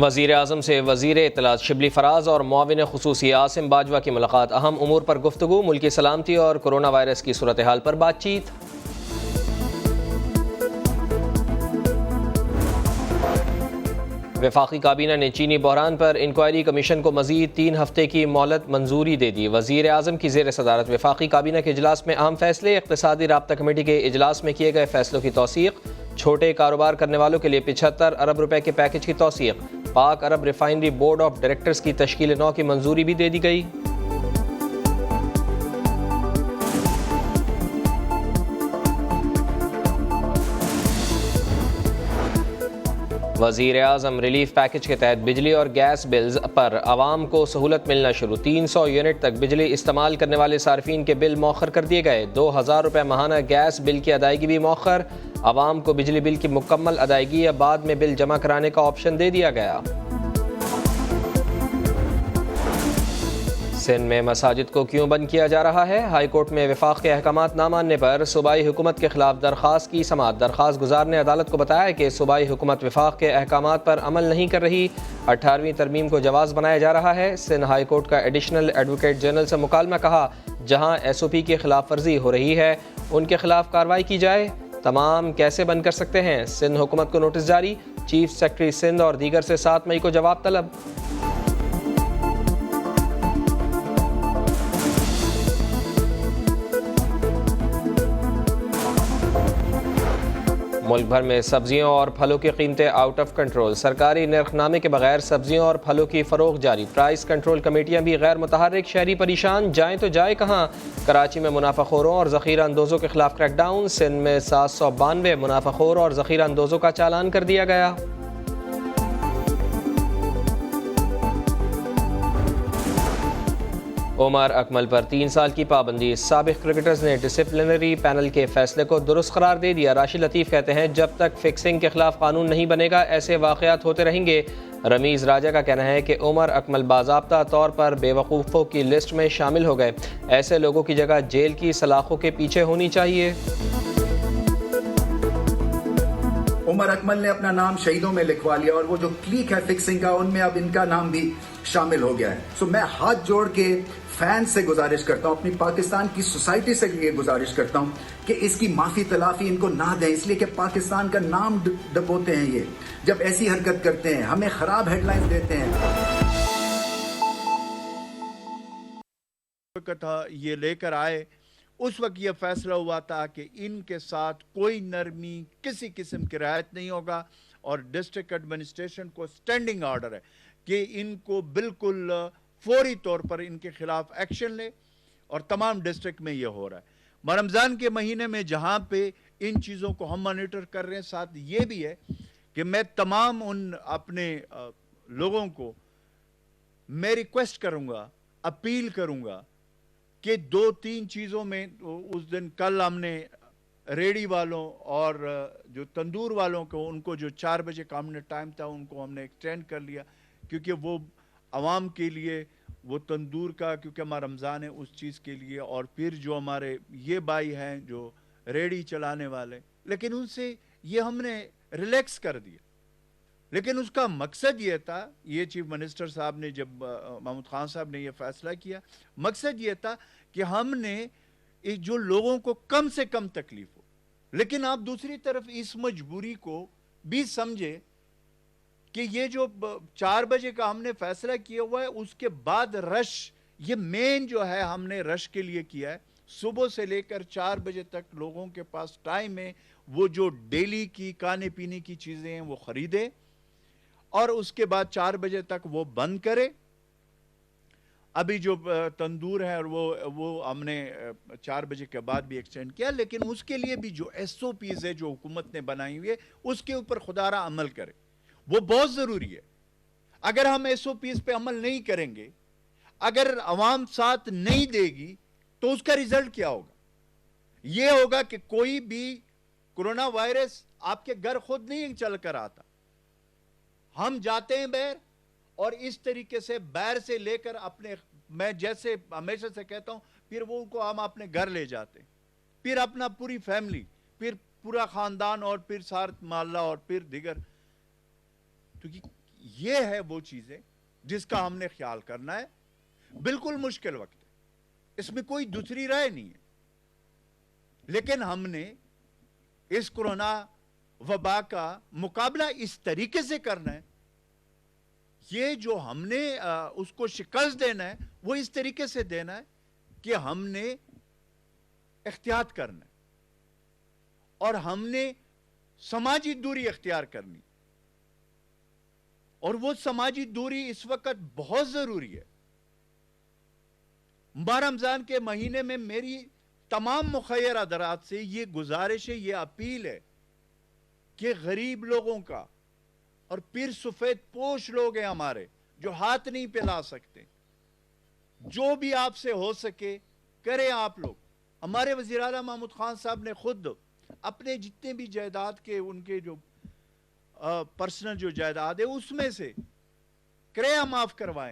وزیر اعظم سے وزیر اطلاعات شبلی فراز اور معاون خصوصی عاصم باجوہ کی ملاقات، اہم امور پر گفتگو، ملکی سلامتی اور کرونا وائرس کی صورتحال پر بات چیت۔ وفاقی کابینہ نے چینی بحران پر انکوائری کمیشن کو مزید 3 ہفتے کی مہلت منظوری دے دی۔ وزیر اعظم کی زیر صدارت وفاقی کابینہ کے اجلاس میں اہم فیصلے، اقتصادی رابطہ کمیٹی کے اجلاس میں کیے گئے فیصلوں کی توثیق، چھوٹے کاروبار کرنے والوں کے لیے 75 ارب روپے کے پیکج کی توثیق، پاک عرب ریفائنری بورڈ آف ڈائریکٹرز کی تشکیل نو کی منظوری بھی دے دی گئی۔ وزیر اعظم ریلیف پیکج کے تحت بجلی اور گیس بلز پر عوام کو سہولت ملنا شروع، 300 یونٹ تک بجلی استعمال کرنے والے صارفین کے بل مؤخر کر دیے گئے، 2000 روپے ماہانہ گیس بل کی ادائیگی بھی مؤخر، عوام کو بجلی بل کی مکمل ادائیگی یا بعد میں بل جمع کرانے کا آپشن دے دیا گیا۔ سندھ میں مساجد کو کیوں بند کیا جا رہا ہے؟ ہائی کورٹ میں وفاق کے احکامات نہ ماننے پر صوبائی حکومت کے خلاف درخواست کی سماعت، درخواست گزار نے عدالت کو بتایا کہ صوبائی حکومت وفاق کے احکامات پر عمل نہیں کر رہی، 18ویں ترمیم کو جواز بنایا جا رہا ہے۔ سندھ ہائی کورٹ کا ایڈیشنل ایڈوکیٹ جنرل سے مکالمہ، کہا جہاں SOP کی خلاف ورزی ہو رہی ہے ان کے خلاف کارروائی کی جائے، تمام کیسے بند کر سکتے ہیں؟ سندھ حکومت کو نوٹس جاری، چیف سیکرٹری سندھ اور دیگر سے 7 مئی کو جواب طلب۔ ملک بھر میں سبزیوں اور پھلوں کی قیمتیں آؤٹ آف کنٹرول، سرکاری نرخ نامے کے بغیر سبزیوں اور پھلوں کی فروخت جاری، پرائس کنٹرول کمیٹیاں بھی غیر متحرک، شہری پریشان، جائیں تو جائے کہاں؟ کراچی میں منافع خوروں اور ذخیرہ اندوزوں کے خلاف کریک ڈاؤن، سندھ میں 792 منافع خور اور ذخیرہ اندوزوں کا چالان کر دیا گیا۔ عمر اکمل پر 3 سال کی پابندی، سابق کرکٹرز نے ڈسپلنری پینل کے فیصلے کو درست قرار دے دیا۔ راشد لطیف کہتے ہیں جب تک فکسنگ کے خلاف قانون نہیں بنے گا ایسے واقعات ہوتے رہیں گے۔ رمیز راجہ کا کہنا ہے کہ عمر اکمل باضابطہ طور پر بے وقوفوں کی لسٹ میں شامل ہو گئے، ایسے لوگوں کی جگہ جیل کی سلاخوں کے پیچھے ہونی چاہیے۔ عمر اکمل نے اپنا نام شہیدوں میں لکھوا لیا اور وہ جو کلیک ہے فکسنگ کا ان میں اب ان کا نام بھی شامل ہو گیا ہے۔ میں ہاتھ جوڑ کے فینس سے گزارش کرتا ہوں، اپنی پاکستان کی سوسائٹی سے یہ گزارش کرتا ہوں کہ اس کی معافی تلافی ان کو نہ دیں، اس لیے کہ پاکستان کا نام ڈبوتے ہیں یہ جب ایسی حرکت کرتے ہیں، ہمیں خراب ہیڈ لائنز دیتے ہیں۔ یہ لے کر آئے اس وقت یہ فیصلہ ہوا تھا کہ ان کے ساتھ کوئی نرمی کسی قسم کی رعایت نہیں ہوگا، اور ڈسٹرکٹ ایڈمنسٹریشن کو سٹینڈنگ آرڈر ہے کہ ان کو بالکل فوری طور پر ان کے خلاف ایکشن لے، اور تمام ڈسٹرکٹ میں یہ ہو رہا ہے۔ رمضان کے مہینے میں جہاں پہ ان چیزوں کو ہم مانیٹر کر رہے ہیں، ساتھ یہ بھی ہے کہ میں تمام ان اپنے لوگوں کو میں ریکویسٹ کروں گا، اپیل کروں گا کہ 2-3 چیزوں میں، اس دن کل ہم نے ریڈی والوں اور جو تندور والوں کو، ان کو جو 4 بجے کا ہم نے ٹائم تھا ان کو ہم نے ایکسٹینڈ کر لیا، کیونکہ وہ عوام کے لیے وہ تندور کا، کیونکہ ہمارا رمضان ہے اس چیز کے لیے، اور پھر جو ہمارے یہ بھائی ہیں جو ریڈی چلانے والے، لیکن ان سے یہ ہم نے ریلیکس کر دیا۔ لیکن اس کا مقصد یہ تھا، یہ چیف منسٹر صاحب نے جب محمود خان صاحب نے یہ فیصلہ کیا، مقصد یہ تھا کہ ہم نے جو لوگوں کو کم سے کم تکلیف ہو، لیکن آپ دوسری طرف اس مجبوری کو بھی سمجھے کہ یہ جو 4 بجے کا ہم نے فیصلہ کیا ہوا ہے، اس کے بعد رش، یہ مین جو ہے ہم نے رش کے لیے کیا ہے، صبح سے لے کر 4 بجے تک لوگوں کے پاس ٹائم ہے، وہ جو ڈیلی کی کھانے پینے کی چیزیں ہیں وہ خریدے، اور اس کے بعد 4 بجے تک وہ بند کرے۔ ابھی جو تندور ہے وہ ہم نے 4 بجے کے بعد بھی ایکسٹینڈ کیا، لیکن اس کے لیے بھی جو SOPs ہے جو حکومت نے بنائی ہوئی ہے اس کے اوپر خدا را عمل کرے، وہ بہت ضروری ہے۔ اگر ہم SOPs پہ عمل نہیں کریں گے، اگر عوام ساتھ نہیں دے گی، تو اس کا ریزلٹ کیا ہوگا؟ یہ ہوگا کہ کوئی بھی کورونا وائرس آپ کے گھر خود نہیں چل کر آتا، ہم جاتے ہیں باہر، اور اس طریقے سے باہر سے لے کر اپنے، میں جیسے ہمیشہ سے کہتا ہوں، پھر وہ کو ہم اپنے گھر لے جاتے ہیں، پھر اپنا پوری فیملی، پھر پورا خاندان، اور پھر سارت محلہ، اور پھر دیگر، کیونکہ یہ ہے وہ چیزیں جس کا ہم نے خیال کرنا ہے. بالکل مشکل وقت ہے, اس میں کوئی دوسری رائے نہیں ہے, لیکن ہم نے اس کورونا وبا کا مقابلہ اس طریقے سے کرنا ہے, یہ جو ہم نے اس کو شکست دینا ہے وہ اس طریقے سے دینا ہے کہ ہم نے احتیاط کرنا ہے اور ہم نے سماجی دوری اختیار کرنی, اور وہ سماجی دوری اس وقت بہت ضروری ہے. ماہ رمضان کے مہینے میں میری تمام مخیر حضرات سے یہ گزارش ہے, یہ اپیل ہے کہ غریب لوگوں کا اور پیر سفید پوش لوگ ہیں ہمارے جو ہاتھ نہیں پھیلا سکتے, جو بھی آپ سے ہو سکے کریں آپ لوگ. ہمارے وزیر اعلیٰ محمود خان صاحب نے خود اپنے جتنے بھی جائیداد کے ان کے جو پرسنل جو جائیداد ہے اس میں سے کرایہ معاف کروائے.